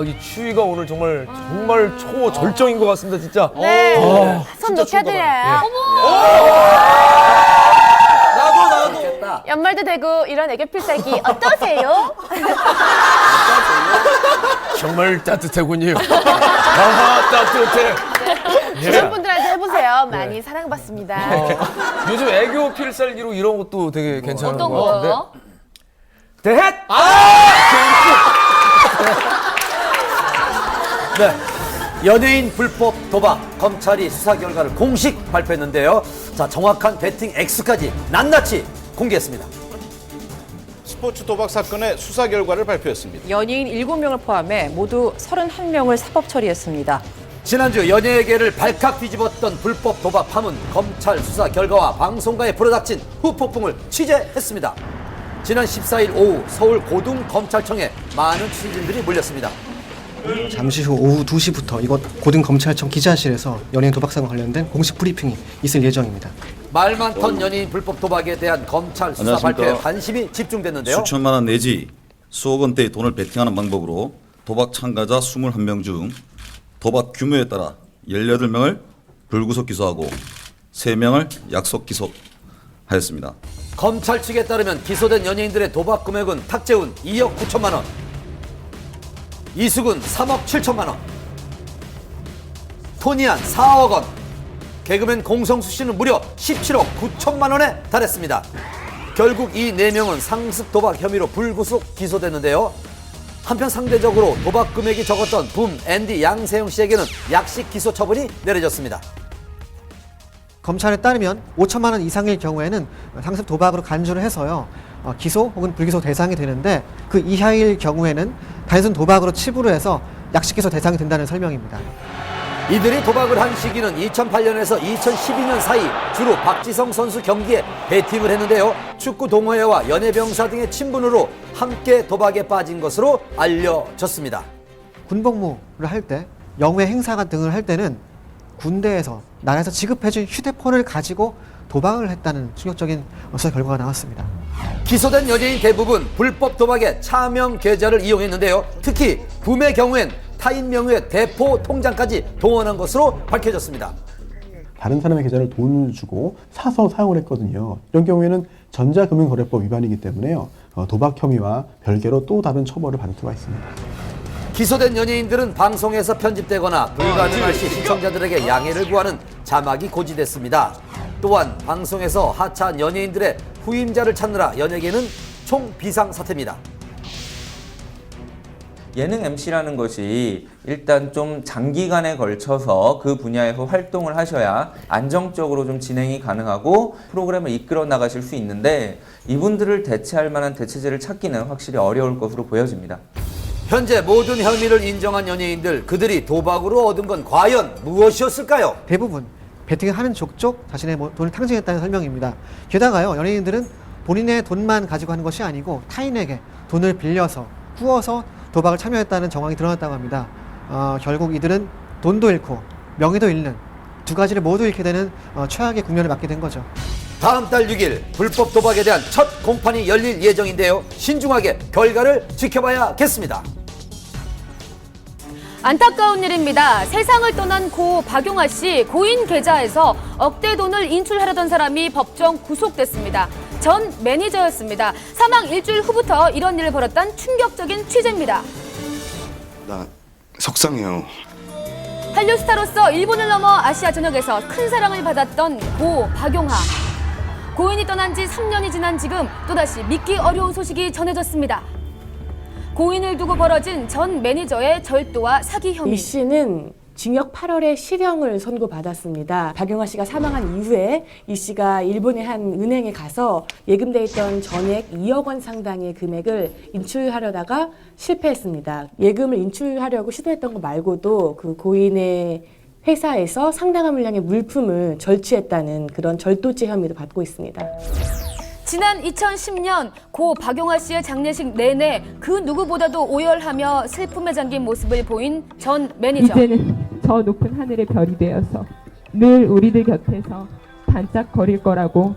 이 추위가 오늘 정말 초절정인 것 같습니다, 진짜. 네. 손 높여드려요. 나도. 연말도 되고 이런 애교 필살기 어떠세요? 정말 따뜻하군요. 아, 따뜻해. 주변 분들한테 해보세요. 많이 사랑받습니다. 요즘 애교 필살기로 이런 것도 되게 괜찮은 어떤 것 같은데. 거요? 대헷! 네. 연예인 불법 도박 검찰이 수사 결과를 공식 발표했는데요. 자, 정확한 베팅 액수까지 낱낱이 공개했습니다. 스포츠 도박 사건의 수사 결과를 발표했습니다. 연예인 7명을 포함해 모두 31명을 사법 처리했습니다. 지난주 연예계를 발칵 뒤집었던 불법 도박 파문 검찰 수사 결과와 방송가에 불어닥친 후폭풍을 취재했습니다. 지난 14일 오후 서울 고등검찰청에 많은 취재진들이 몰렸습니다. 잠시 후 오후 2시부터 이곳 고등검찰청 기자실에서 연예인 도박 사건 관련된 공식 브리핑이 있을 예정입니다. 말 많던 연예인 불법 도박에 대한 검찰 수사 발표에 관심이 집중됐는데요. 수천만 원 내지 수억 원대의 돈을 베팅하는 방법으로 도박 참가자 21명 중 도박 규모에 따라 18명을 불구속 기소하고 3명을 약속 기소하였습니다. 검찰 측에 따르면 기소된 연예인들의 도박 금액은 탁재훈 2억 9천만 원, 이수근 3억 7천만 원, 토니안 4억 원, 개그맨 공성수 씨는 무려 17억 9천만 원에 달했습니다. 결국 이 4명은 상습 도박 혐의로 불구속 기소됐는데요. 한편 상대적으로 도박 금액이 적었던 붐 앤디 양세형 씨에게는 약식 기소 처분이 내려졌습니다. 검찰에 따르면 5천만 원 이상일 경우에는 상습 도박으로 간주를 해서요. 기소 혹은 불기소 대상이 되는데 그 이하일 경우에는 단순 도박으로 치부를 해서 약식 기소 대상이 된다는 설명입니다. 이들이 도박을 한 시기는 2008년에서 2012년 사이 주로 박지성 선수 경기에 베팅을 했는데요. 축구 동호회와 연예병사 등의 친분으로 함께 도박에 빠진 것으로 알려졌습니다. 군복무를 할 때, 영외 행사 등을 할 때는 군대에서 나라에서 지급해준 휴대폰을 가지고 도박을 했다는 충격적인 수사 결과가 나왔습니다. 기소된 연예인 대부분 불법 도박에 차명 계좌를 이용했는데요. 특히 붐의 경우엔 타인 명의의 대포 통장까지 동원한 것으로 밝혀졌습니다. 다른 사람의 계좌를 돈을 주고 사서 사용을 했거든요. 이런 경우에는 전자금융거래법 위반이기 때문에요. 도박 혐의와 별개로 또 다른 처벌을 받을 수가 있습니다. 기소된 연예인들은 방송에서 편집되거나 불가능할 시 시청자들에게 양해를 구하는 자막이 고지됐습니다. 또한 방송에서 하차한 연예인들의 후임자를 찾느라 연예계는 총 비상사태입니다. 예능 MC라는 것이 일단 좀 장기간에 걸쳐서 그 분야에서 활동을 하셔야 안정적으로 좀 진행이 가능하고 프로그램을 이끌어 나가실 수 있는데 이분들을 대체할 만한 대체제를 찾기는 확실히 어려울 것으로 보여집니다. 현재 모든 혐의를 인정한 연예인들, 그들이 도박으로 얻은 건 과연 무엇이었을까요? 대부분 베팅을 하는 족족 자신의 돈을 탕진했다는 설명입니다. 게다가요, 연예인들은 본인의 돈만 가지고 하는 것이 아니고 타인에게 돈을 빌려서 꾸어서 도박을 참여했다는 정황이 드러났다고 합니다. 결국 이들은 돈도 잃고 명예도 잃는 두 가지를 모두 잃게 되는 최악의 국면을 맞게 된 거죠. 다음 달 6일 불법 도박에 대한 첫 공판이 열릴 예정인데요. 신중하게 결과를 지켜봐야겠습니다. 안타까운 일입니다. 세상을 떠난 고 박용아 씨 고인 계좌에서 억대 돈을 인출하려던 사람이 법정 구속됐습니다. 전 매니저였습니다. 사망 일주일 후부터 이런 일을 벌였던 충격적인 취재입니다. 나 속상해요. 한류 스타로서 일본을 넘어 아시아 전역에서 큰 사랑을 받았던 고 박용아. 고인이 떠난 지 3년이 지난 지금 또다시 믿기 어려운 소식이 전해졌습니다. 고인을 두고 벌어진 전 매니저의 절도와 사기 혐의. 이 씨는 징역 8월에 실형을 선고받았습니다. 박용아 씨가 사망한 이후에 이 씨가 일본의 한 은행에 가서 예금돼 있던 전액 2억 원 상당의 금액을 인출하려다가 실패했습니다. 예금을 인출하려고 시도했던 거 말고도 그 고인의 회사에서 상당한 물량의 물품을 절취했다는 그런 절도죄 혐의도 받고 있습니다. 지난 2010년 고 박용아 씨의 장례식 내내 그 누구보다도 오열하며 슬픔에 잠긴 모습을 보인 전 매니저. 이제는 저 높은 하늘의 별이 되어서 늘 우리들 곁에서 반짝거릴 거라고